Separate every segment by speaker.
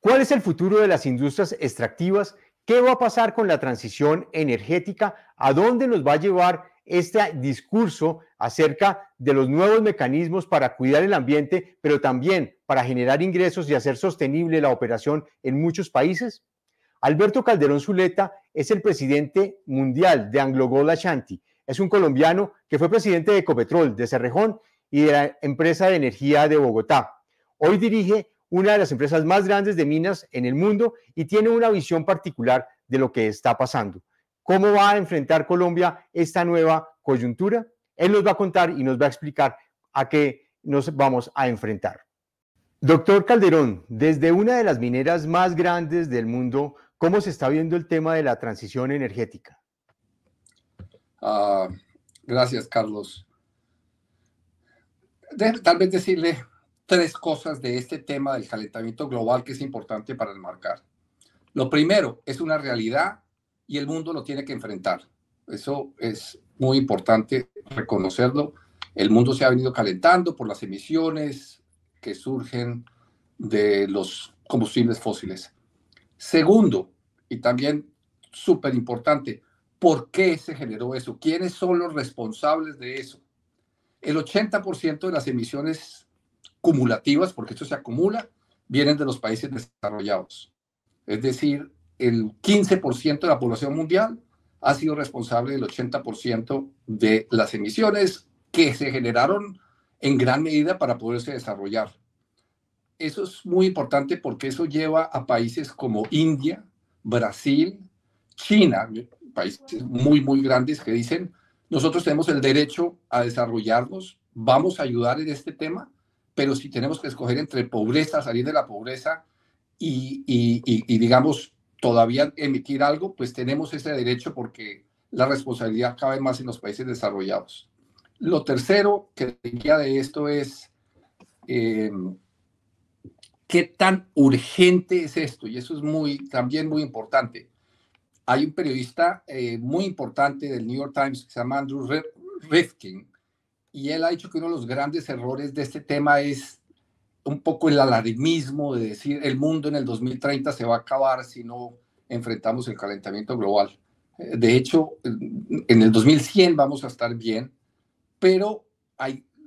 Speaker 1: ¿Cuál es el futuro de las industrias extractivas? ¿Qué va a pasar con la transición energética? ¿A dónde nos va a llevar este discurso acerca de los nuevos mecanismos para cuidar el ambiente, pero también para generar ingresos y hacer sostenible la operación en muchos países? Alberto Calderón Zuleta es el presidente mundial de AngloGold Ashanti. Es un colombiano que fue presidente de Ecopetrol, de Cerrejón y de la empresa de energía de Bogotá. Hoy dirige una de las empresas más grandes de minas en el mundo y tiene una visión particular de lo que está pasando. ¿Cómo va a enfrentar Colombia esta nueva coyuntura? Él nos va a contar y nos va a explicar a qué nos vamos a enfrentar. Doctor Calderón, desde una de las mineras más grandes del mundo, ¿cómo se está viendo el tema de la transición energética?
Speaker 2: Gracias, Carlos. Tal vez decirle tres cosas de este tema del calentamiento global que es importante para enmarcar. Lo primero, es una realidad y el mundo lo tiene que enfrentar. Eso es muy importante reconocerlo. El mundo se ha venido calentando por las emisiones que surgen de los combustibles fósiles. Segundo, y también súper importante, ¿por qué se generó eso? ¿Quiénes son los responsables de eso? El 80% de las emisiones cumulativas, porque esto se acumula, vienen de los países desarrollados. Es decir, el 15% de la población mundial ha sido responsable del 80% de las emisiones que se generaron en gran medida para poderse desarrollar. Eso es muy importante porque eso lleva a países como India, Brasil, China, países muy, muy grandes que dicen, nosotros tenemos el derecho a desarrollarnos, vamos a ayudar en este tema, pero si tenemos que escoger entre pobreza, salir de la pobreza y digamos, todavía emitir algo, pues tenemos ese derecho porque la responsabilidad cabe más en los países desarrollados. Lo tercero que diría de esto es qué tan urgente es esto, y eso es también muy importante. Hay un periodista muy importante del New York Times que se llama Andrew Rifkin, y él ha dicho que uno de los grandes errores de este tema es un poco el alarmismo de decir el mundo en el 2030 se va a acabar si no enfrentamos el calentamiento global. De hecho, en el 2100 vamos a estar bien, pero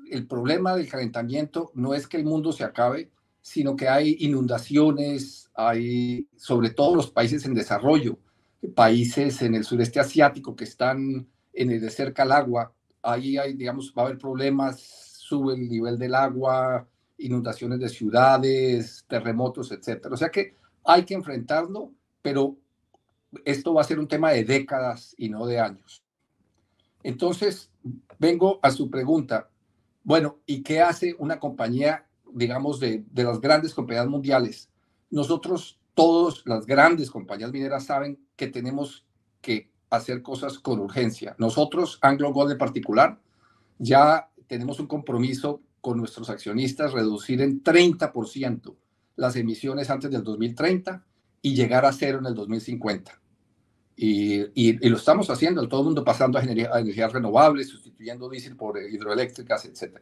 Speaker 2: el problema del calentamiento no es que el mundo se acabe, sino que hay inundaciones, hay sobre todo los países en desarrollo, países en el sureste asiático que están cerca al agua, ahí digamos, va a haber problemas, sube el nivel del agua, inundaciones de ciudades, terremotos, etcétera. O sea que hay que enfrentarlo, pero esto va a ser un tema de décadas y no de años. Entonces, vengo a su pregunta. Bueno, ¿y qué hace una compañía, digamos, de las grandes compañías mundiales? Nosotros, todas las grandes compañías mineras saben que tenemos que hacer cosas con urgencia. Nosotros, AngloGold en particular, ya tenemos un compromiso con nuestros accionistas, reducir en 30% las emisiones antes del 2030 y llegar a cero en el 2050. Y lo estamos haciendo, todo el mundo pasando a energías renovables, sustituyendo diésel por hidroeléctricas, etc.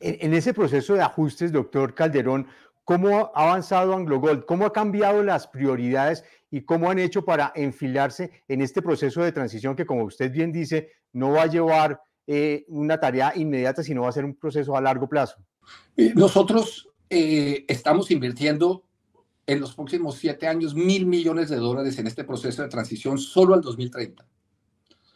Speaker 1: En ese proceso de ajustes, doctor Calderón, ¿cómo ha avanzado AngloGold? ¿Cómo ha cambiado las prioridades y cómo han hecho para enfilarse en este proceso de transición que, como usted bien dice, no va a llevar una tarea inmediata, sino va a ser un proceso a largo plazo?
Speaker 2: Nosotros estamos invirtiendo en los próximos 7 años $1.000 millones en este proceso de transición solo al 2030.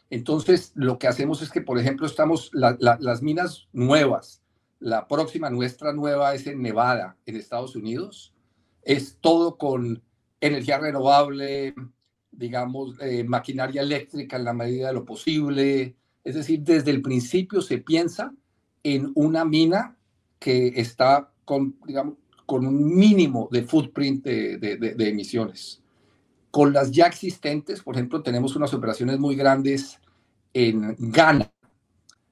Speaker 2: Entonces, lo que hacemos es que, por ejemplo, las minas nuevas, la próxima nuestra nueva es en Nevada, en Estados Unidos, es todo con energía renovable, digamos, maquinaria eléctrica en la medida de lo posible. Es decir, desde el principio se piensa en una mina que está digamos, con un mínimo de footprint de emisiones. Con las ya existentes, por ejemplo, tenemos unas operaciones muy grandes en Ghana,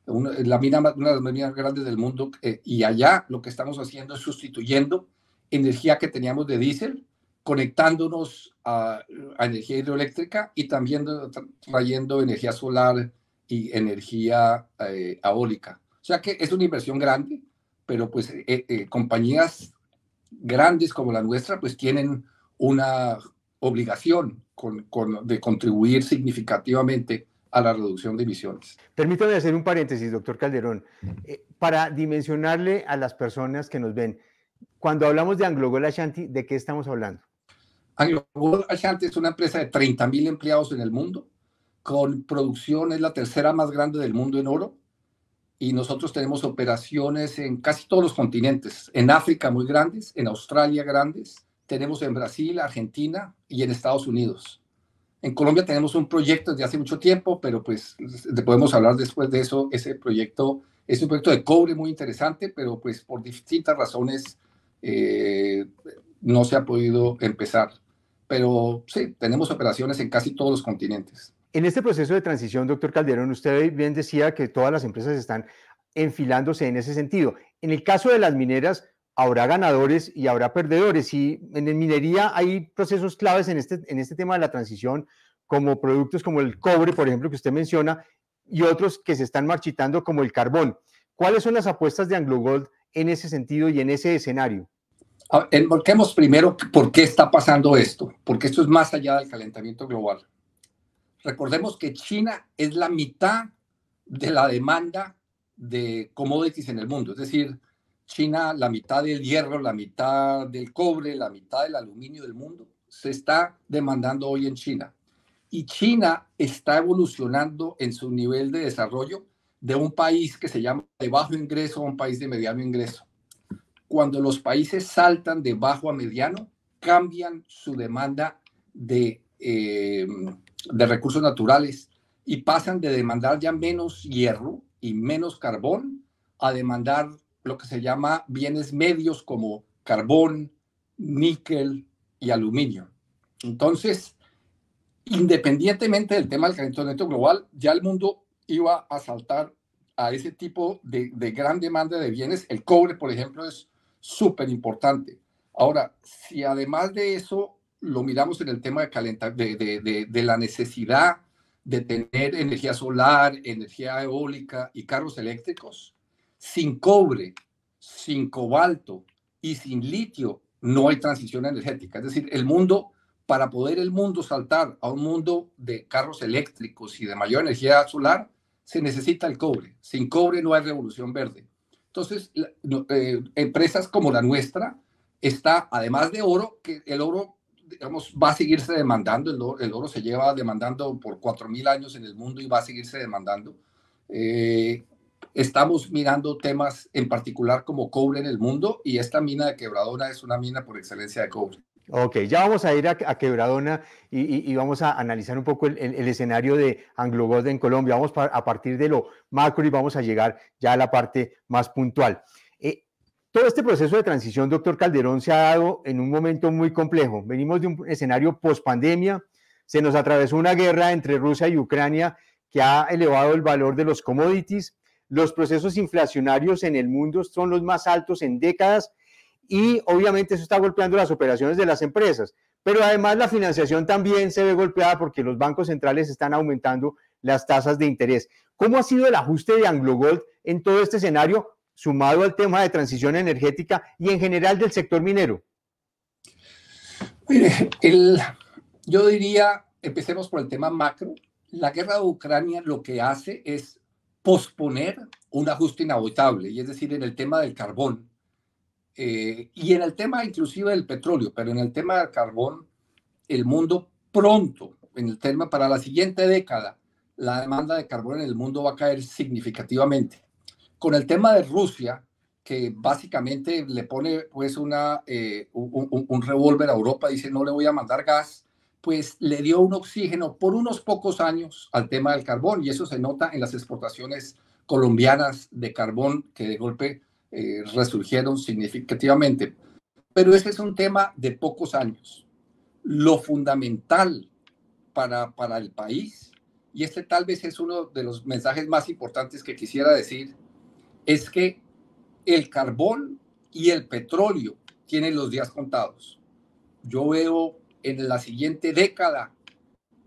Speaker 2: una de las minas grandes del mundo, y allá lo que estamos haciendo es sustituyendo energía que teníamos de diésel, conectándonos a energía hidroeléctrica y también trayendo energía solar y energía eólica. O sea que es una inversión grande, pero pues compañías grandes como la nuestra, pues tienen una obligación de contribuir significativamente a la reducción de emisiones.
Speaker 1: Permítame hacer un paréntesis, doctor Calderón, para dimensionarle a las personas que nos ven. Cuando hablamos de AngloGold Ashanti, ¿de qué estamos hablando?
Speaker 2: AngloGold Ashanti es una empresa de 30.000 empleados en el mundo, con producción, es la tercera más grande del mundo en oro, y nosotros tenemos operaciones en casi todos los continentes, en África muy grandes, en Australia grandes, tenemos en Brasil, Argentina y en Estados Unidos. En Colombia tenemos un proyecto desde hace mucho tiempo, pero pues podemos hablar después de eso. Ese proyecto es un proyecto de cobre muy interesante, pero pues por distintas razones no se ha podido empezar. Pero sí, tenemos operaciones en casi todos los continentes.
Speaker 1: En este proceso de transición, doctor Calderón, usted bien decía que todas las empresas están enfilándose en ese sentido. En el caso de las mineras, habrá ganadores y habrá perdedores. Y en minería hay procesos claves en este tema de la transición, como productos como el cobre, por ejemplo, que usted menciona, y otros que se están marchitando como el carbón. ¿Cuáles son las apuestas de AngloGold en ese sentido y en ese escenario?
Speaker 2: Envolquemos primero por qué está pasando esto, porque esto es más allá del calentamiento global. Recordemos que China es la mitad de la demanda de commodities en el mundo, es decir, China, la mitad del hierro, la mitad del cobre, la mitad del aluminio del mundo, se está demandando hoy en China. Y China está evolucionando en su nivel de desarrollo de un país que se llama de bajo ingreso a un país de mediano ingreso. Cuando los países saltan de bajo a mediano, cambian su demanda de recursos naturales y pasan de demandar ya menos hierro y menos carbón a demandar lo que se llama bienes medios como carbón, níquel y aluminio. Entonces, independientemente del tema del calentamiento global, ya el mundo iba a saltar a ese tipo de gran demanda de bienes. El cobre, por ejemplo, es súper importante. Ahora, si además de eso lo miramos en el tema de la necesidad de tener energía solar, energía eólica y carros eléctricos, sin cobre, sin cobalto y sin litio no hay transición energética. Es decir, para poder el mundo saltar a un mundo de carros eléctricos y de mayor energía solar, se necesita el cobre. Sin cobre no hay revolución verde. Entonces, empresas como la nuestra está, además de oro, que el oro, digamos, va a seguirse demandando, el oro se lleva demandando por 4.000 años en el mundo y va a seguirse demandando. Estamos mirando temas en particular como cobre en el mundo y esta mina de Quebradona es una mina por excelencia de cobre.
Speaker 1: Ok, ya vamos a ir a Quebradona y vamos a analizar un poco el escenario de AngloGold en Colombia. Vamos a partir de lo macro y vamos a llegar ya a la parte más puntual. Todo este proceso de transición, doctor Calderón, se ha dado en un momento muy complejo. Venimos de un escenario post-pandemia, se nos atravesó una guerra entre Rusia y Ucrania que ha elevado el valor de los commodities. Los procesos inflacionarios en el mundo son los más altos en décadas y obviamente eso está golpeando las operaciones de las empresas, pero además la financiación también se ve golpeada porque los bancos centrales están aumentando las tasas de interés. ¿Cómo ha sido el ajuste de AngloGold en todo este escenario, sumado al tema de transición energética y en general del sector minero?
Speaker 2: Mire, yo diría, empecemos por el tema macro. La guerra de Ucrania lo que hace es posponer un ajuste inevitable, y es decir, en el tema del carbón. Y en el tema inclusive del petróleo, pero en el tema del carbón, el mundo pronto, en el tema para la siguiente década, la demanda de carbón en el mundo va a caer significativamente. Con el tema de Rusia, que básicamente le pone pues un revólver a Europa, dice no le voy a mandar gas, pues le dio un oxígeno por unos pocos años al tema del carbón y eso se nota en las exportaciones colombianas de carbón que de golpe resurgieron significativamente. Pero ese es un tema de pocos años. Lo fundamental para el país, y este tal vez es uno de los mensajes más importantes que quisiera decir, es que el carbón y el petróleo tienen los días contados. Yo veo en la siguiente década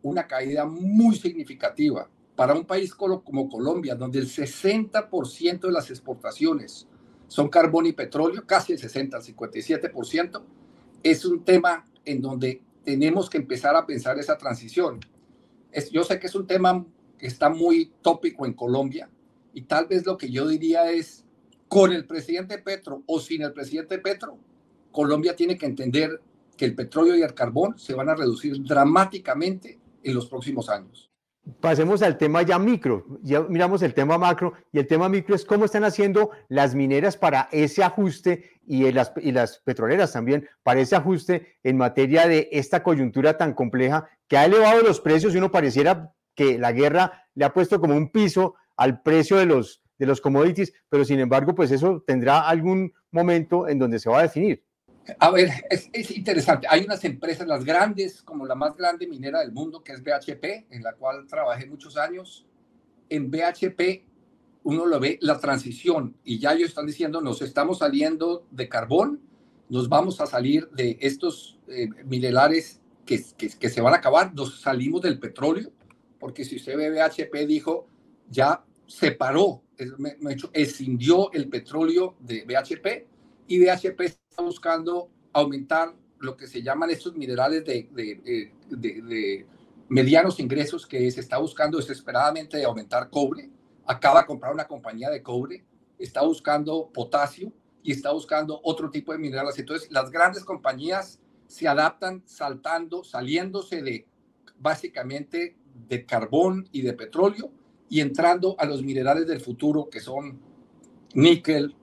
Speaker 2: una caída muy significativa para un país como Colombia, donde el 60% de las exportaciones son carbón y petróleo, casi el 60 al 57%. Es un tema en donde tenemos que empezar a pensar esa transición. Yo sé que es un tema que está muy tópico en Colombia y tal vez lo que yo diría es, con el presidente Petro o sin el presidente Petro, Colombia tiene que entender que el petróleo y el carbón se van a reducir dramáticamente en los próximos años.
Speaker 1: Pasemos al tema ya micro, ya miramos el tema macro y el tema micro es cómo están haciendo las mineras para ese ajuste y las petroleras también para ese ajuste en materia de esta coyuntura tan compleja que ha elevado los precios y uno pareciera que la guerra le ha puesto como un piso al precio de los commodities, pero sin embargo pues eso tendrá algún momento en donde se va a definir.
Speaker 2: A ver, es interesante. Hay unas empresas, las grandes, como la más grande minera del mundo, que es BHP, en la cual trabajé muchos años. En BHP uno lo ve la transición y ya ellos están diciendo, nos estamos saliendo de carbón, nos vamos a salir de estos minerales que se van a acabar, nos salimos del petróleo, porque si usted ve BHP dijo, ya separó, escindió el petróleo de BHP y BHP está buscando aumentar lo que se llaman estos minerales de medianos ingresos, que se está buscando desesperadamente de aumentar cobre. Acaba de comprar una compañía de cobre, está buscando potasio y está buscando otro tipo de minerales. Entonces, las grandes compañías se adaptan saliéndose de básicamente de carbón y de petróleo y entrando a los minerales del futuro, que son níquel,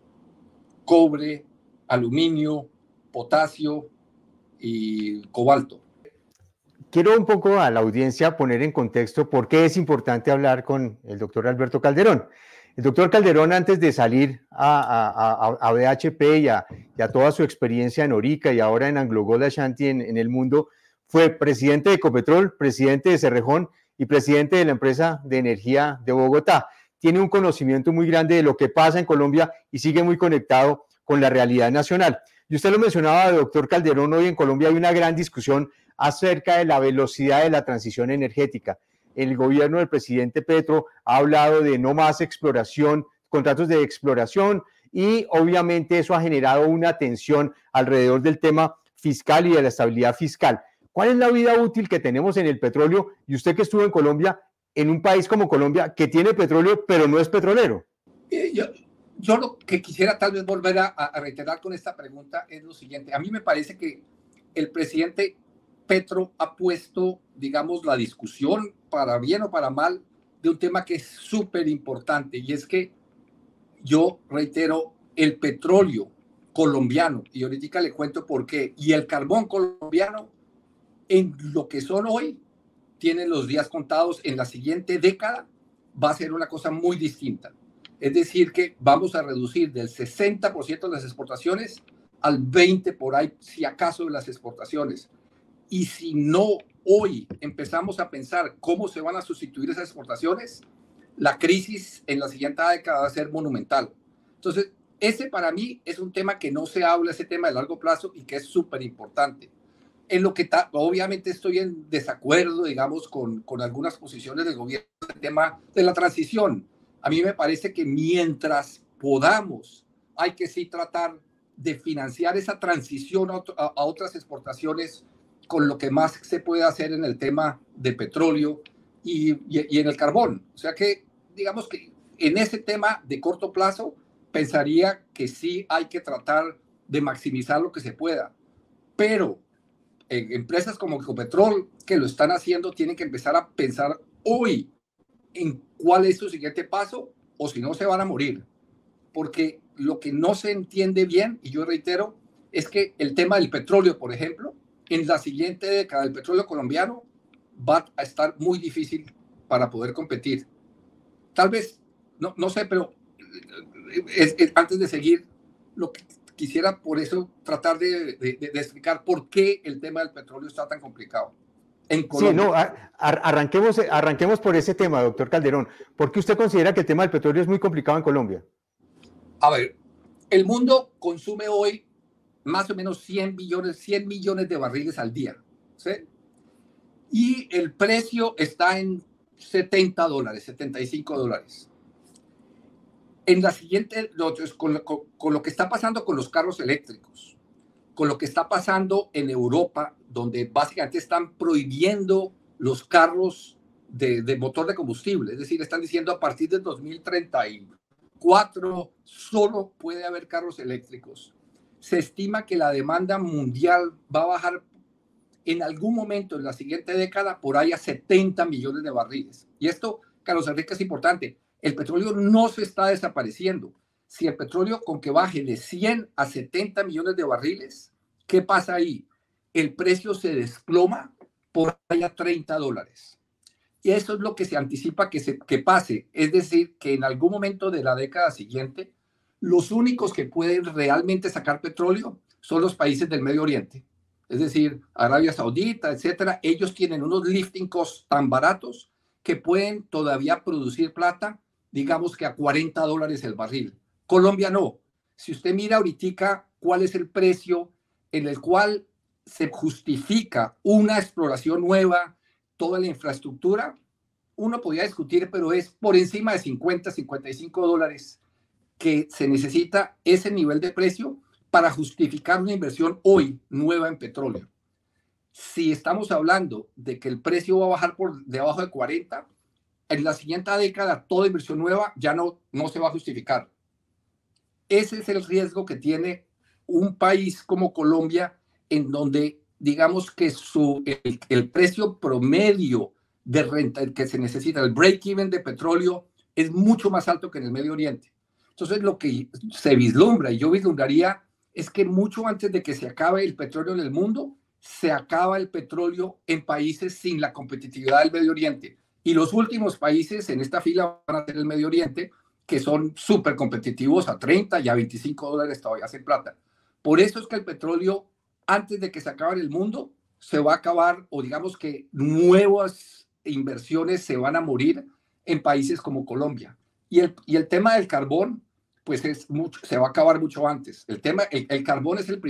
Speaker 2: cobre, aluminio, potasio y cobalto.
Speaker 1: Quiero un poco a la audiencia poner en contexto por qué es importante hablar con el doctor Alberto Calderón. El doctor Calderón, antes de salir a BHP y a toda su experiencia en Orica y ahora en Anglo Gold Ashanti en el mundo, fue presidente de Ecopetrol, presidente de Cerrejón y presidente de la empresa de energía de Bogotá. Tiene un conocimiento muy grande de lo que pasa en Colombia y sigue muy conectado con la realidad nacional. Y usted lo mencionaba, doctor Calderón, hoy en Colombia hay una gran discusión acerca de la velocidad de la transición energética. El gobierno del presidente Petro ha hablado de no más exploración, contratos de exploración, y obviamente eso ha generado una tensión alrededor del tema fiscal y de la estabilidad fiscal. ¿Cuál es la vida útil que tenemos en el petróleo? Y usted que estuvo en Colombia, en un país como Colombia, que tiene petróleo, pero no es petrolero.
Speaker 2: Yo lo que quisiera tal vez volver a reiterar con esta pregunta es lo siguiente. A mí me parece que el presidente Petro ha puesto, digamos, la discusión, para bien o para mal, de un tema que es súper importante, y es que yo reitero, el petróleo colombiano, y ahorita le cuento por qué, y el carbón colombiano, en lo que son hoy, tienen los días contados. En la siguiente década va a ser una cosa muy distinta. Es decir, que vamos a reducir del 60% de las exportaciones al 20% por ahí, si acaso, de las exportaciones. Y si no hoy empezamos a pensar cómo se van a sustituir esas exportaciones, la crisis en la siguiente década va a ser monumental. Entonces, ese para mí es un tema que no se habla, ese tema de largo plazo, y que es súper importante. En lo que obviamente estoy en desacuerdo, digamos, con algunas posiciones del gobierno, el tema de la transición. A mí me parece que mientras podamos, hay que sí tratar de financiar esa transición a otras exportaciones con lo que más se puede hacer en el tema de petróleo y en el carbón. O sea que, digamos que en ese tema de corto plazo, pensaría que sí hay que tratar de maximizar lo que se pueda. Pero empresas como Ecopetrol, que lo están haciendo, tienen que empezar a pensar hoy en cuál es su siguiente paso, o si no se van a morir. Porque lo que no se entiende bien, y yo reitero, es que el tema del petróleo, por ejemplo, en la siguiente década el petróleo colombiano va a estar muy difícil para poder competir. Tal vez, no sé, pero antes de seguir, lo que quisiera por eso tratar de explicar por qué el tema del petróleo está tan complicado en Colombia.
Speaker 1: Sí, no, arranquemos por ese tema, doctor Calderón. ¿Por qué usted considera que el tema del petróleo es muy complicado en Colombia?
Speaker 2: A ver, el mundo consume hoy más o menos 100 millones de barriles al día, ¿sí? Y el precio está en $70, $75. En la siguiente, con lo que está pasando con los carros eléctricos, con lo que está pasando en Europa, donde básicamente están prohibiendo los carros de motor de combustible, es decir, están diciendo a partir del 2034 solo puede haber carros eléctricos. Se estima que la demanda mundial va a bajar en algún momento en la siguiente década por ahí a 70 millones de barriles. Y esto, Carlos Enrique, es importante. El petróleo no se está desapareciendo. Si el petróleo con que baje de 100 a 70 millones de barriles, ¿qué pasa ahí? El precio se desploma por ahí a $30. Y eso es lo que se anticipa que pase. Es decir, que en algún momento de la década siguiente, los únicos que pueden realmente sacar petróleo son los países del Medio Oriente. Es decir, Arabia Saudita, etcétera. Ellos tienen unos lifting costs tan baratos que pueden todavía producir plata, digamos que a $40 el barril. Colombia no. Si usted mira ahorita cuál es el precio en el cual se justifica una exploración nueva, toda la infraestructura, uno podría discutir, pero es por encima de 50, $55 que se necesita ese nivel de precio para justificar una inversión hoy nueva en petróleo. Si estamos hablando de que el precio va a bajar por debajo de 40, en la siguiente década toda inversión nueva ya no se va a justificar. Ese es el riesgo que tiene un país como Colombia, en donde digamos que el precio promedio de renta que se necesita, el break-even de petróleo, es mucho más alto que en el Medio Oriente. Entonces, lo que se vislumbra, y yo vislumbraría, es que mucho antes de que se acabe el petróleo en el mundo, se acaba el petróleo en países sin la competitividad del Medio Oriente. Y los últimos países en esta fila van a ser el Medio Oriente, que son súper competitivos a 30 y a $25 todavía hacen plata. Por eso es que el petróleo, antes de que se acabe en el mundo, se va a acabar, o digamos que nuevas inversiones se van a morir en países como Colombia. Y el tema del carbón, pues se va a acabar mucho antes. El carbón es el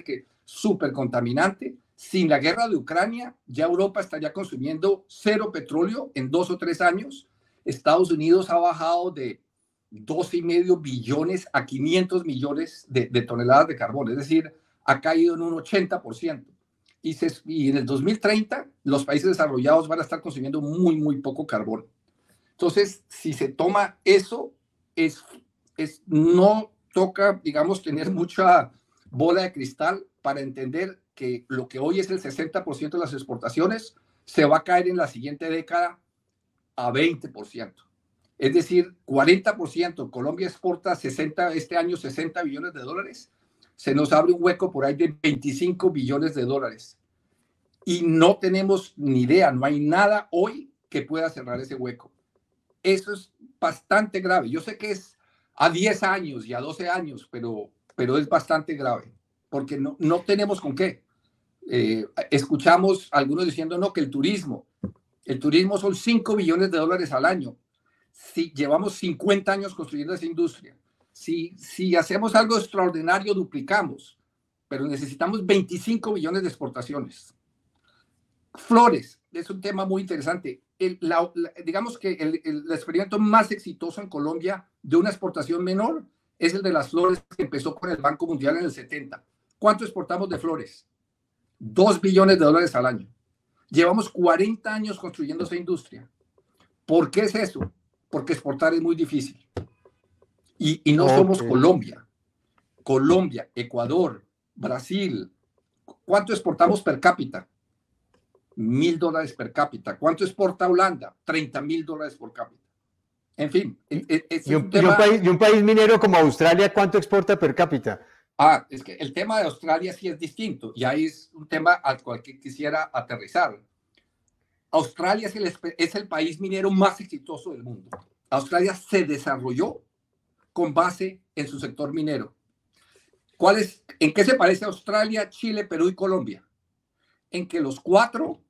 Speaker 2: que súper contaminante. Sin la guerra de Ucrania, ya Europa estaría consumiendo 0 petróleo en 2 o 3 años. Estados Unidos ha bajado de 2,5 billones a 500 millones de toneladas de carbón, es decir, ha caído en un 80%. Y en el 2030, los países desarrollados van a estar consumiendo muy, muy poco carbón. Entonces, si se toma eso, no toca, digamos, tener mucha bola de cristal para entender que lo que hoy es el 60% de las exportaciones se va a caer en la siguiente década a 20%. Es decir, 40%. Colombia exporta este año 60 billones de dólares. Se nos abre un hueco por ahí de 25 billones de dólares. Y no tenemos ni idea, no hay nada hoy que pueda cerrar ese hueco. Eso es bastante grave. Yo sé que es a 10 años y a 12 años, pero es bastante grave, porque no tenemos con qué. Escuchamos a algunos diciendo no, que el turismo son 5 billones de dólares al año. Si llevamos 50 años construyendo esa industria, si hacemos algo extraordinario, duplicamos, pero necesitamos 25 billones de exportaciones. Flores, es un tema muy interesante. Digamos que el experimento más exitoso en Colombia de una exportación menor es el de las flores, que empezó con el Banco Mundial en el 70. ¿Cuánto exportamos de flores? 2 billones de dólares al año. Llevamos 40 años construyendo esa industria. ¿Por qué es eso? Porque exportar es muy difícil. Y no somos Colombia. Colombia, Ecuador, Brasil. ¿Cuánto exportamos per cápita? $1,000 per cápita. ¿Cuánto exporta Holanda? $30,000 por cápita. En fin.
Speaker 1: Y un país minero como Australia, ¿cuánto exporta per cápita?
Speaker 2: Es que el tema de Australia sí es distinto, y ahí es un tema al cual quisiera aterrizar. Australia es el país minero más exitoso del mundo. Australia se desarrolló con base en su sector minero. ¿En qué se parece Australia, Chile, Perú y Colombia? En que los 4,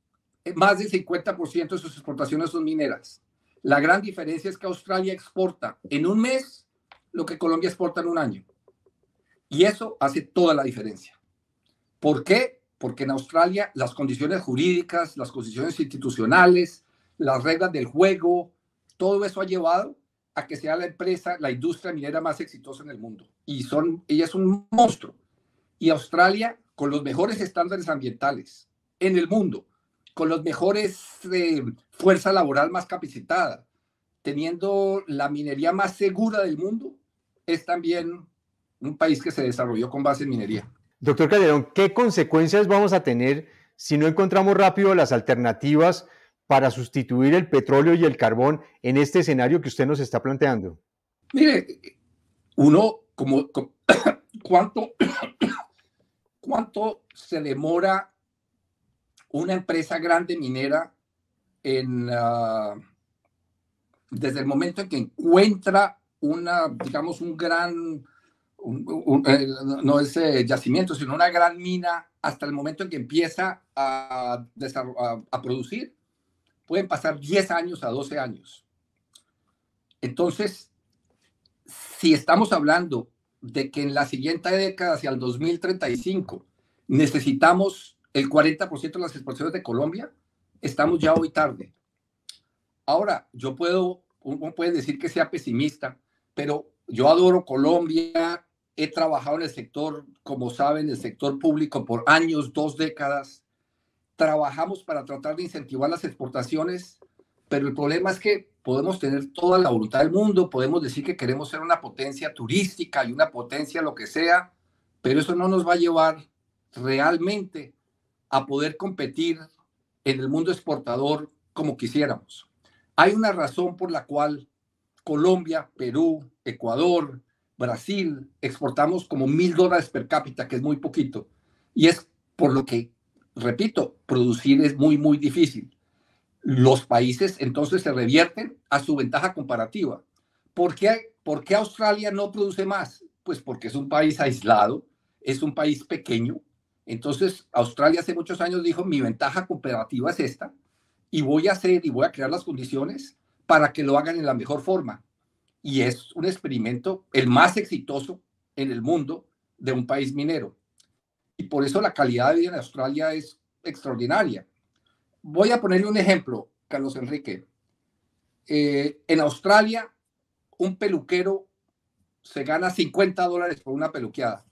Speaker 2: más del 50% de sus exportaciones son mineras. La gran diferencia es que Australia exporta en un mes lo que Colombia exporta en un año. Y eso hace toda la diferencia. ¿Por qué? Porque en Australia las condiciones jurídicas, las condiciones institucionales, las reglas del juego, todo eso ha llevado a que sea la industria minera más exitosa en el mundo. Ella es un monstruo. Y Australia, con los mejores estándares ambientales en el mundo, con los mejores fuerza laboral más capacitada, teniendo la minería más segura del mundo, es también un país que se desarrolló con base en minería.
Speaker 1: Doctor Calderón, ¿qué consecuencias vamos a tener si no encontramos rápido las alternativas para sustituir el petróleo y el carbón en este escenario que usted nos está planteando?
Speaker 2: Mire, ¿cuánto se demora una empresa grande minera desde el momento en que encuentra digamos, no es yacimiento, sino una gran mina, hasta el momento en que empieza a producir? Pueden pasar 10 años a 12 años. Entonces, si estamos hablando de que en la siguiente década, hacia el 2035, necesitamos el 40% de las exportaciones de Colombia, estamos ya hoy tarde. Ahora, uno puede decir que sea pesimista, pero yo adoro Colombia, he trabajado en el sector, como saben, en el sector público por años, 2 décadas. Trabajamos para tratar de incentivar las exportaciones, pero el problema es que podemos tener toda la voluntad del mundo, podemos decir que queremos ser una potencia turística y una potencia lo que sea, pero eso no nos va a llevar realmente a poder competir en el mundo exportador como quisiéramos. Hay una razón por la cual Colombia, Perú, Ecuador, Brasil exportamos como $1,000 per cápita, que es muy poquito, y es por lo que, repito, producir es muy, muy difícil. Los países entonces se revierten a su ventaja comparativa. ¿Por qué Australia no produce más? Pues porque es un país aislado, es un país pequeño. Entonces Australia hace muchos años dijo, mi ventaja comparativa es esta, y voy a crear las condiciones para que lo hagan en la mejor forma. Y es un experimento el más exitoso en el mundo de un país minero. Y por eso la calidad de vida en Australia es extraordinaria. Voy a ponerle un ejemplo, Carlos Enrique. En Australia, un peluquero se gana $50 por una peluqueada.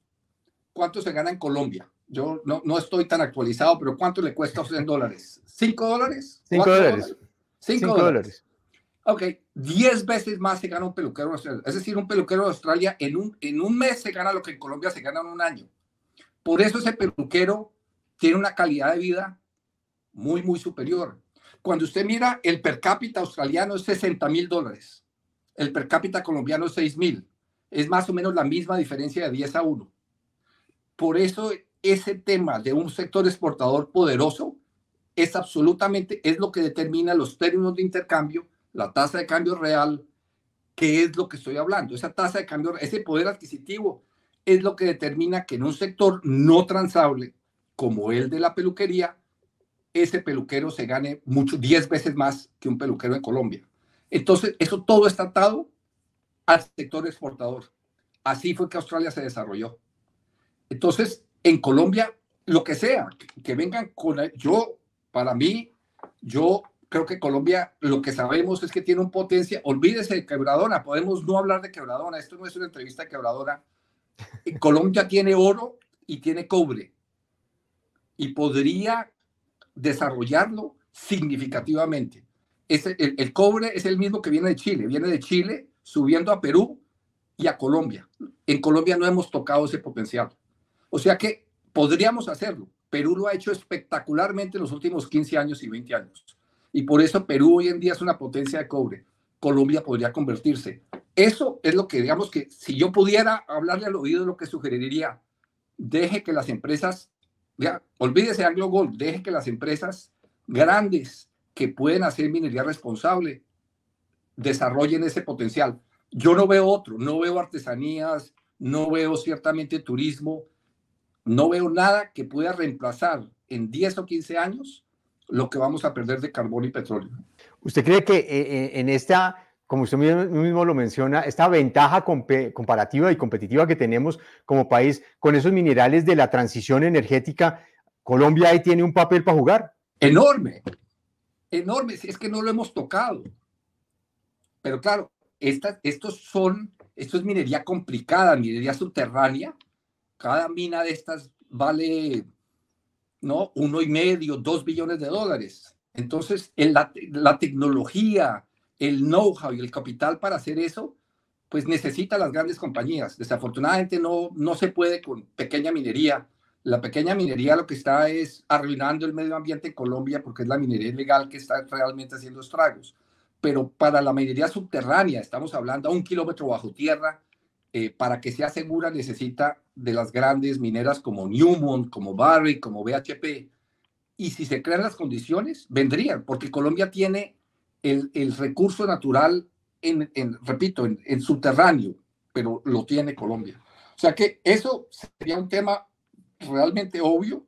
Speaker 2: ¿Cuánto se gana en Colombia? Yo no estoy tan actualizado, pero ¿cuánto le cuesta a usted en dólares? ¿$5?
Speaker 1: $5.
Speaker 2: $5. Ok, 10 veces más se gana un peluquero en Australia. Es decir, un peluquero de Australia en un mes se gana lo que en Colombia se gana en un año. Por eso ese peluquero tiene una calidad de vida muy, muy superior. Cuando usted mira, el per cápita australiano es $60,000. El per cápita colombiano es 6,000. Es más o menos la misma diferencia de 10-1. Por eso ese tema de un sector exportador poderoso es lo que determina los términos de intercambio, la tasa de cambio real, que es lo que estoy hablando. Esa tasa de cambio, ese poder adquisitivo es lo que determina que en un sector no transable como el de la peluquería, ese peluquero se gane 10 veces más que un peluquero en Colombia. Entonces, eso todo está atado al sector exportador. Así fue que Australia se desarrolló. Entonces, en Colombia, lo que sea, que vengan para mí, yo creo que Colombia, lo que sabemos es que tiene un potencial. Olvídese de Quebradona, podemos no hablar de Quebradona, esto no es una entrevista de Quebradona. Colombia tiene oro y tiene cobre y podría desarrollarlo significativamente. El cobre es el mismo que viene de Chile subiendo a Perú y a Colombia. En Colombia no hemos tocado ese potencial. O sea que podríamos hacerlo. Perú lo ha hecho espectacularmente en los últimos 15 años y 20 años. Y por eso Perú hoy en día es una potencia de cobre. Colombia podría convertirse. Eso es lo que, digamos que si yo pudiera hablarle al oído, lo que sugeriría, deje que las empresas, olvídese Anglo Gold, deje que las empresas grandes que pueden hacer minería responsable desarrollen ese potencial. Yo no veo otro, no veo artesanías, no veo ciertamente turismo, no veo nada que pueda reemplazar en 10 o 15 años lo que vamos a perder de carbón y petróleo.
Speaker 1: ¿Usted cree que en esta, como usted mismo lo menciona, esta ventaja comparativa y competitiva que tenemos como país con esos minerales de la transición energética, Colombia ahí tiene un papel para jugar?
Speaker 2: Enorme, enorme, es que no lo hemos tocado. Pero claro, esto es minería complicada, minería subterránea. Cada mina de estas vale, ¿no?, 1,5, 2 billones de dólares. Entonces, la tecnología, el know-how y el capital para hacer eso, pues necesita las grandes compañías. Desafortunadamente no se puede con pequeña minería. La pequeña minería lo que está es arruinando el medio ambiente en Colombia, porque es la minería ilegal que está realmente haciendo estragos. Pero para la minería subterránea, estamos hablando a 1 kilómetro bajo tierra, para que sea segura necesita de las grandes mineras como Newmont, como Barrick, como BHP. Y si se crean las condiciones, vendrían, porque Colombia tiene el recurso natural, repito, en subterráneo, pero lo tiene Colombia. O sea que eso sería un tema realmente obvio.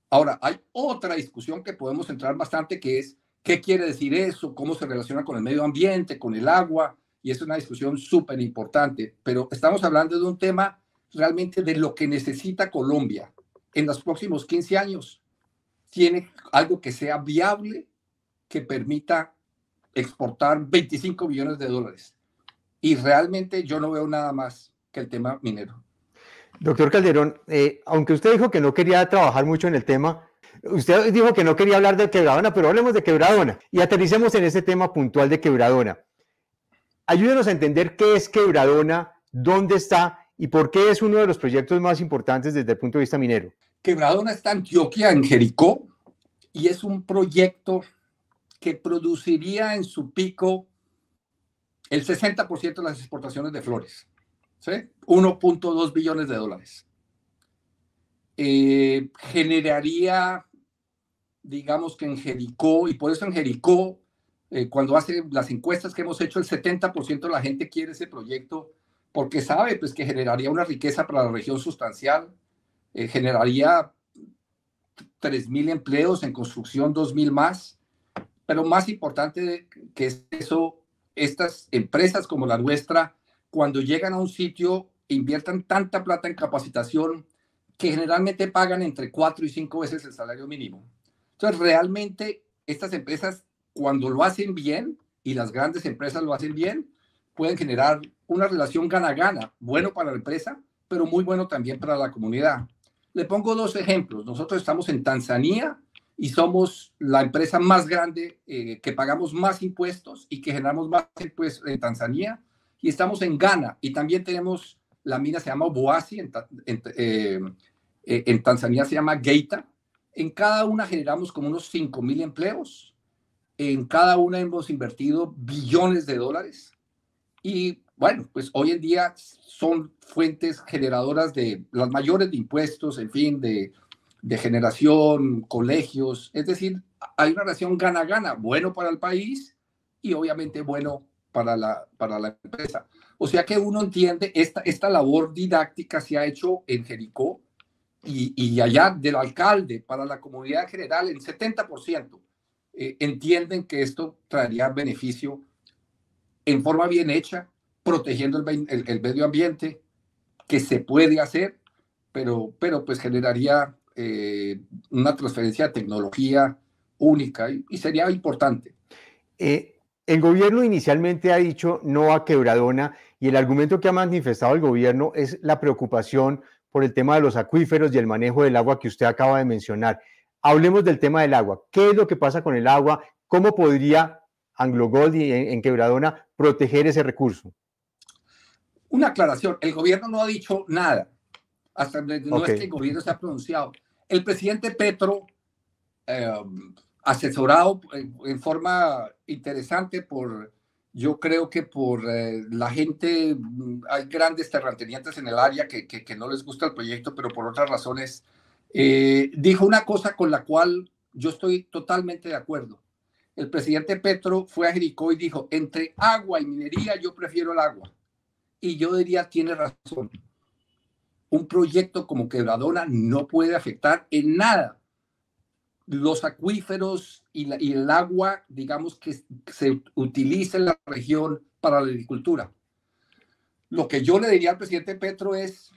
Speaker 2: Ahora, hay otra discusión que podemos entrar bastante, que es qué quiere decir eso, cómo se relaciona con el medio ambiente, con el agua, y es una discusión súper importante, pero estamos hablando de un tema realmente de lo que necesita Colombia en los próximos 15 años. Tiene algo que sea viable, que permita exportar 25 billones de dólares. Y realmente yo no veo nada más que el tema minero.
Speaker 1: Doctor Calderón, aunque usted dijo que no quería trabajar mucho en el tema, usted dijo que no quería hablar de Quebradona, pero hablemos de Quebradona y aterricemos en ese tema puntual de Quebradona. Ayúdenos a entender qué es Quebradona, dónde está y por qué es uno de los proyectos más importantes desde el punto de vista minero.
Speaker 2: Quebradona está en Antioquia, en Jericó, y es un proyecto que produciría en su pico el 60% de las exportaciones de flores, ¿sí? 1.2 billones de dólares. Generaría, digamos que en Jericó, y por eso en Jericó, cuando hace las encuestas que hemos hecho, el 70% de la gente quiere ese proyecto porque sabe, pues, que generaría una riqueza para la región sustancial, generaría 3,000 empleos, en construcción 2,000 más, pero más importante que eso, estas empresas como la nuestra, cuando llegan a un sitio, inviertan tanta plata en capacitación que generalmente pagan entre 4 y 5 veces el salario mínimo. Entonces, realmente, estas empresas, cuando lo hacen bien, y las grandes empresas lo hacen bien, pueden generar una relación gana-gana, bueno para la empresa, pero muy bueno también para la comunidad. Le pongo 2 ejemplos. Nosotros estamos en Tanzania y somos la empresa más grande, que pagamos más impuestos y que generamos más impuestos en Tanzania. Y estamos en Ghana y también tenemos, la mina se llama Obuasi, en Tanzania se llama Geita. En cada una generamos como unos 5,000 empleos. En cada una hemos invertido billones de dólares. Y bueno, pues hoy en día son fuentes generadoras de las mayores de impuestos, en fin, de generación, colegios. Es decir, hay una relación gana-gana, bueno para el país y obviamente bueno para la empresa. O sea que uno entiende, esta labor didáctica se ha hecho en Jericó y allá del alcalde para la comunidad en general, el 70% entienden que esto traería beneficio en forma bien hecha, protegiendo el medio ambiente, que se puede hacer, pero pues generaría una transferencia de tecnología única y sería importante.
Speaker 1: El gobierno inicialmente ha dicho no a Quebradona y el argumento que ha manifestado el gobierno es la preocupación por el tema de los acuíferos y el manejo del agua que usted acaba de mencionar. Hablemos del tema del agua. ¿Qué es lo que pasa con el agua? ¿Cómo podría AngloGold en Quebradona proteger ese recurso?
Speaker 2: Una aclaración, el gobierno no ha dicho nada, hasta no es que el gobierno se ha pronunciado. El presidente Petro, asesorado en forma interesante yo creo que por la gente, hay grandes terratenientes en el área que no les gusta el proyecto, pero por otras razones, dijo una cosa con la cual yo estoy totalmente de acuerdo. El presidente Petro fue a Jericó y dijo, entre agua y minería yo prefiero el agua. Y yo diría, tiene razón. Un proyecto como Quebradona no puede afectar en nada los acuíferos y el agua, digamos, que se utiliza en la región para la agricultura. Lo que yo le diría al presidente Petro es,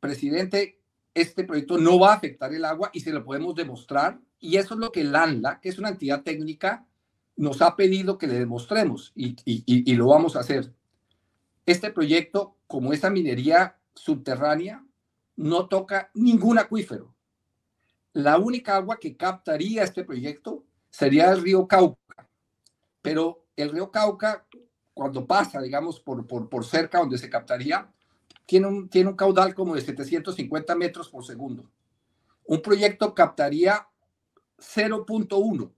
Speaker 2: presidente, este proyecto no va a afectar el agua y se lo podemos demostrar. Y eso es lo que el ANLA, que es una entidad técnica, nos ha pedido que le demostremos y lo vamos a hacer. Este proyecto, como esa minería subterránea, no toca ningún acuífero. La única agua que captaría este proyecto sería el río Cauca, pero el río Cauca, cuando pasa, digamos, por cerca donde se captaría, tiene un caudal como de 750 metros por segundo. Un proyecto captaría 0.1,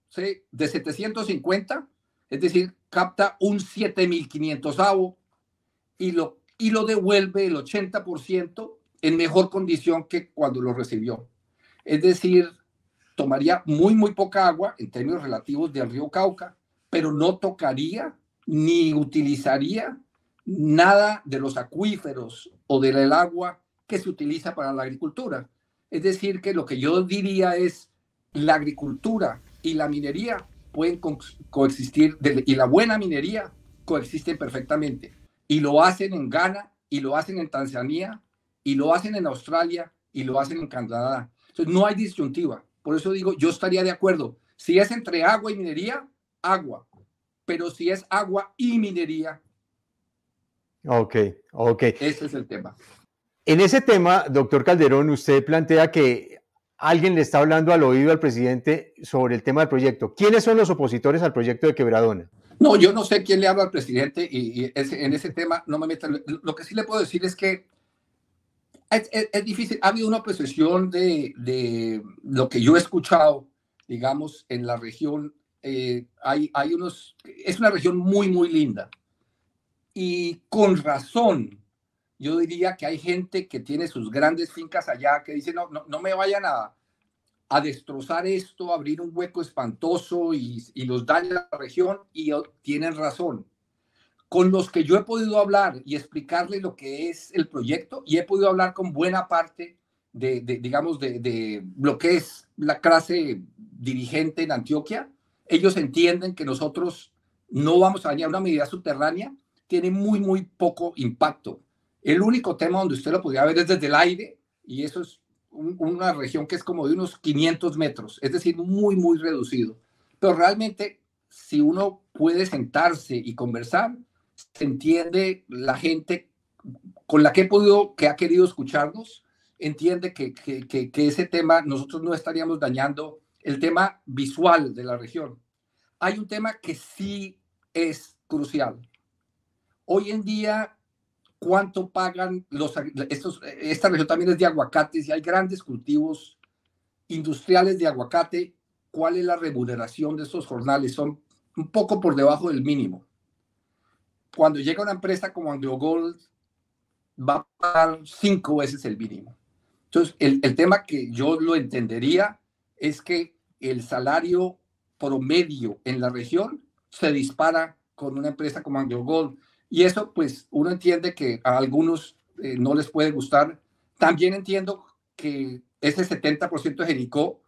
Speaker 2: ¿sí? De 750, es decir, capta un 7500avo y lo devuelve el 80% en mejor condición que cuando lo recibió. Es decir, tomaría muy poca agua en términos relativos del río Cauca, pero no tocaría ni utilizaría nada de los acuíferos o del agua que se utiliza para la agricultura. Es decir, que lo que yo diría es la agricultura y la minería pueden coexistir, y la buena minería coexisten perfectamente. Y lo hacen en Ghana, y lo hacen en Tanzania, y lo hacen en Australia, y lo hacen en Canadá. Entonces, no hay disyuntiva. Por eso digo, yo estaría de acuerdo. Si es entre agua y minería, agua. Pero si es agua y minería,
Speaker 1: Ok.
Speaker 2: ese es el tema.
Speaker 1: En ese tema, doctor Calderón, usted plantea que alguien le está hablando al oído al presidente sobre el tema del proyecto. ¿Quiénes son los opositores al proyecto de Quebradona?
Speaker 2: No, yo no sé quién le habla al presidente en ese tema no me meto. Lo que sí le puedo decir es que es difícil. Ha habido una oposición de lo que yo he escuchado, digamos, en la región. Es una región muy linda. Y con razón, yo diría que hay gente que tiene sus grandes fincas allá que dice, no me vayan a destrozar esto, abrir un hueco espantoso y los daña la región, y tienen razón. Con los que yo he podido hablar y explicarles lo que es el proyecto, y he podido hablar con buena parte digamos, de lo que es la clase dirigente en Antioquia, ellos entienden que nosotros no vamos a dañar una medida subterránea, tiene muy poco impacto. El único tema donde usted lo podría ver es desde el aire, y eso es una región que es como de unos 500 metros, es decir, muy reducido. Pero realmente, si uno puede sentarse y conversar, se entiende la gente con la que que ha querido escucharnos, entiende que ese tema nosotros no estaríamos dañando el tema visual de la región. Hay un tema que sí es crucial. Hoy en día, ¿cuánto pagan esta región también es de aguacates y hay grandes cultivos industriales de aguacate? ¿Cuál es la remuneración de estos jornales? Son un poco por debajo del mínimo. Cuando llega una empresa como AngloGold, va a pagar 5 veces el mínimo. Entonces, el tema que yo lo entendería es que el salario promedio en la región se dispara con una empresa como AngloGold. Y eso, pues, uno entiende que a algunos no les puede gustar. También entiendo que ese 70% de Jericó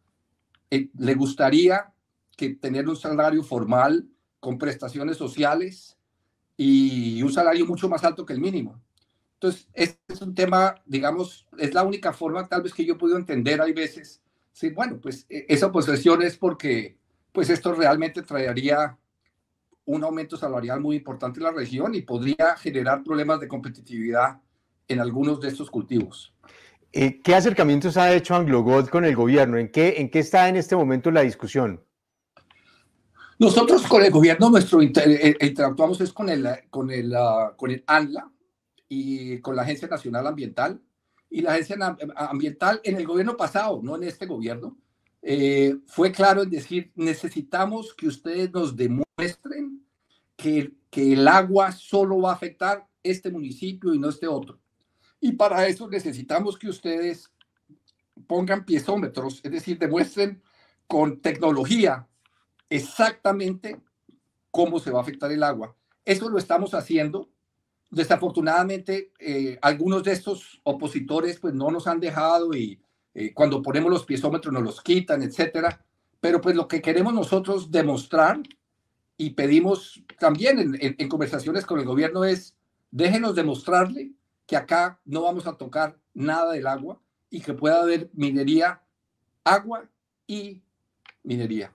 Speaker 2: le gustaría que tener un salario formal con prestaciones sociales y un salario mucho más alto que el mínimo. Entonces, este es un tema, digamos, es la única forma tal vez que yo he podido entender. Hay veces, sí, bueno, pues esa oposición es porque pues esto realmente traería un aumento salarial muy importante en la región y podría generar problemas de competitividad en algunos de estos cultivos.
Speaker 1: ¿Qué acercamientos ha hecho AngloGold con el gobierno? ¿En qué está en este momento la discusión?
Speaker 2: Nosotros con el gobierno, interactuamos es con el ANLA y con la Agencia Nacional Ambiental. Y la Agencia Ambiental en el gobierno pasado, no en este gobierno, fue claro en decir, necesitamos que ustedes nos demuestren que el agua solo va a afectar este municipio y no este otro. Y para eso necesitamos que ustedes pongan piezómetros, es decir, demuestren con tecnología exactamente cómo se va a afectar el agua. Eso lo estamos haciendo. Desafortunadamente, algunos de estos opositores pues no nos han dejado y cuando ponemos los piezómetros nos los quitan, etcétera. Pero pues lo que queremos nosotros demostrar y pedimos también en conversaciones con el gobierno es déjenos demostrarle que acá no vamos a tocar nada del agua y que pueda haber minería, agua y minería.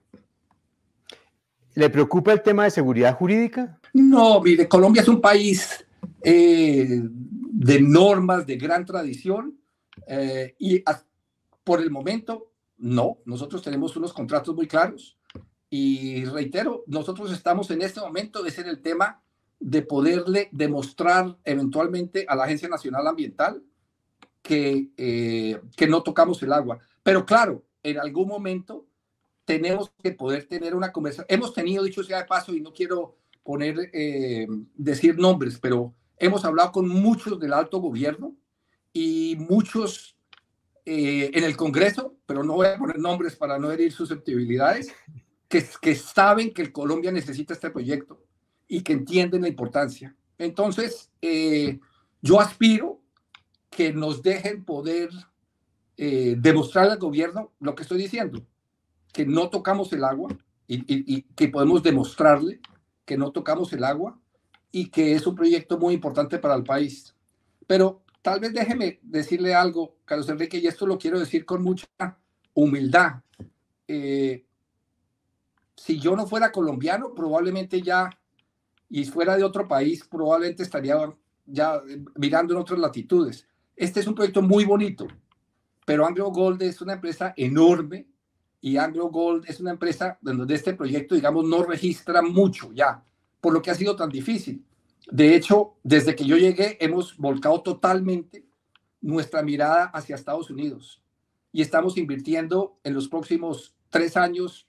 Speaker 1: ¿Le preocupa el tema de seguridad jurídica?
Speaker 2: No, mire, Colombia es un país de normas, de gran tradición, y por el momento, no. Nosotros tenemos unos contratos muy claros y reitero, nosotros estamos en este momento, ese es el tema de poderle demostrar eventualmente a la Agencia Nacional Ambiental que no tocamos el agua. Pero claro, en algún momento tenemos que poder tener una conversación. Hemos tenido, dicho sea de paso, y no quiero decir nombres, pero hemos hablado con muchos del alto gobierno y muchos en el Congreso, pero no voy a poner nombres para no herir susceptibilidades, que saben que Colombia necesita este proyecto y que entienden la importancia. Entonces, yo aspiro que nos dejen poder demostrar al gobierno lo que estoy diciendo, que no tocamos el agua y que podemos demostrarle que no tocamos el agua y que es un proyecto muy importante para el país. Pero tal vez déjeme decirle algo, Carlos Enrique, y esto lo quiero decir con mucha humildad. Si yo no fuera colombiano, probablemente ya, y fuera de otro país, probablemente estaría ya mirando en otras latitudes. Este es un proyecto muy bonito, pero AngloGold es una empresa enorme y AngloGold es una empresa donde este proyecto, digamos, no registra mucho ya, por lo que ha sido tan difícil. De hecho, desde que yo llegué, hemos volcado totalmente nuestra mirada hacia Estados Unidos y estamos invirtiendo en los próximos 3 años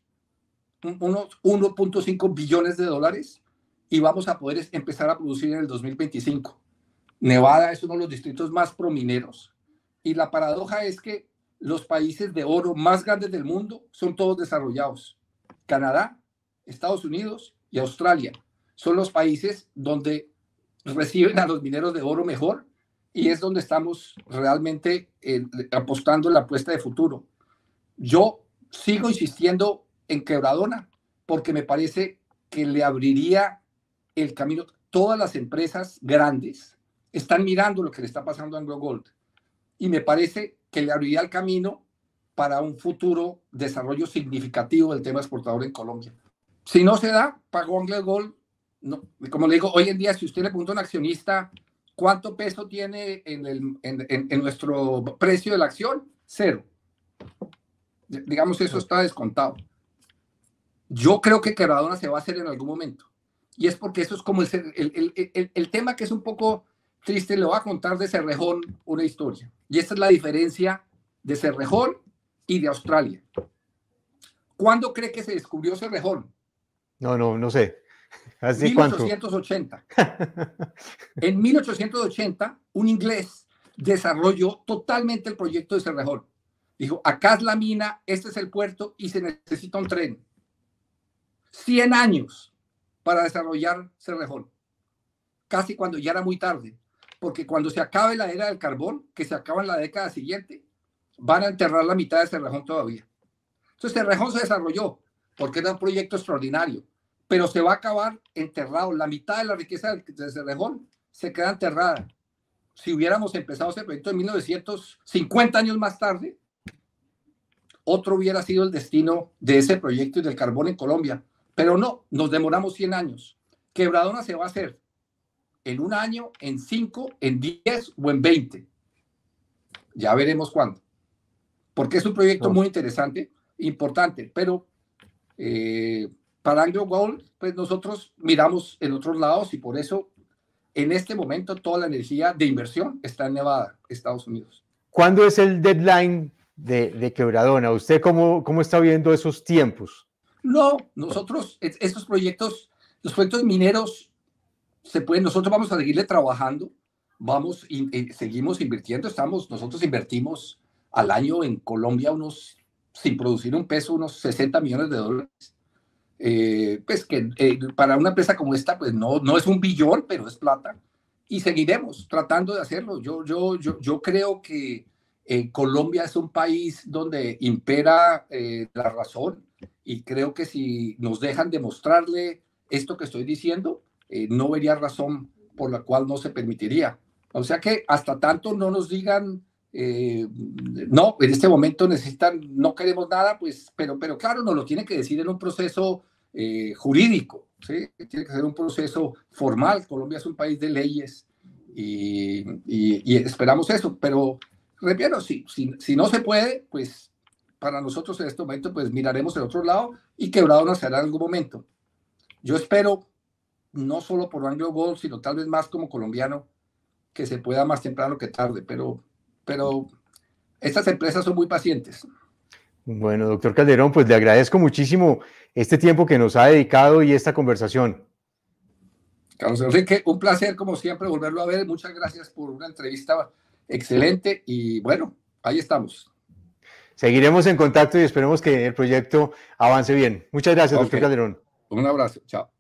Speaker 2: unos 1.5 billones de dólares y vamos a poder empezar a producir en el 2025. Nevada es uno de los distritos más promineros y la paradoja es que los países de oro más grandes del mundo son todos desarrollados. Canadá, Estados Unidos y Australia son los países donde reciben a los mineros de oro mejor y es donde estamos realmente apostando en la apuesta de futuro. Yo sigo insistiendo en Quebradona porque me parece que le abriría el camino. Todas las empresas grandes están mirando lo que le está pasando a AngloGold y me parece que le abriría el camino para un futuro desarrollo significativo del tema exportador en Colombia. Si no se da, pagó AngloGold. No, como le digo, hoy en día, si usted le pregunta a un accionista cuánto peso tiene en nuestro precio de la acción, 0. Digamos, eso está descontado. Yo creo que Quebradona se va a hacer en algún momento. Y es porque eso es como el tema que es un poco triste. Le voy a contar de Cerrejón una historia. Y esta es la diferencia de Cerrejón y de Australia. ¿Cuándo cree que se descubrió Cerrejón?
Speaker 1: No sé. ¿Hace
Speaker 2: 1880. En 1880, un inglés desarrolló totalmente el proyecto de Cerrejón. Dijo, acá es la mina, este es el puerto y se necesita un tren. 100 años para desarrollar Cerrejón. Casi cuando ya era muy tarde. Porque cuando se acabe la era del carbón, que se acaba en la década siguiente, van a enterrar la mitad de Cerrejón todavía. Entonces Cerrejón se desarrolló porque era un proyecto extraordinario, pero se va a acabar enterrado. La mitad de la riqueza de Cerrejón se queda enterrada. Si hubiéramos empezado ese proyecto en 1950 años más tarde, otro hubiera sido el destino de ese proyecto y del carbón en Colombia. Pero no, nos demoramos 100 años. Quebradona se va a hacer en 1 año, en 5, en 10 o en 20. Ya veremos cuándo. Porque es un proyecto muy interesante, importante, pero para AngloGold, pues nosotros miramos en otros lados y por eso en este momento toda la energía de inversión está en Nevada, Estados Unidos.
Speaker 1: ¿Cuándo es el deadline de Quebradona? ¿Usted cómo está viendo esos tiempos?
Speaker 2: No, nosotros, estos proyectos, los proyectos mineros, nosotros vamos a seguirle trabajando, vamos y seguimos invirtiendo, nosotros invertimos al año en Colombia sin producir un peso, unos 60 millones de dólares. Pues que para una empresa como esta, pues no es 1 billón, pero es plata. Y seguiremos tratando de hacerlo. Yo creo que Colombia es un país donde impera la razón y creo que si nos dejan demostrarle esto que estoy diciendo, no vería razón por la cual no se permitiría. O sea que hasta tanto no nos digan, no, en este momento no queremos nada, pues, pero claro, nos lo tiene que decir en un proceso jurídico, ¿sí? Tiene que ser un proceso formal. Colombia es un país de leyes y esperamos eso, pero repito, si no se puede, pues para nosotros en este momento, pues miraremos el otro lado y Quebrado nos hará en algún momento. Yo espero, no solo por Anglo Gold, sino tal vez más como colombiano, que se pueda más temprano que tarde, pero estas empresas son muy pacientes.
Speaker 1: Bueno, doctor Calderón, pues le agradezco muchísimo este tiempo que nos ha dedicado y esta conversación.
Speaker 2: Carlos Enrique, un placer como siempre volverlo a ver. Muchas gracias por una entrevista excelente y bueno, ahí estamos.
Speaker 1: Seguiremos en contacto y esperemos que el proyecto avance bien. Muchas gracias, doctor Calderón.
Speaker 2: Un abrazo. Chao.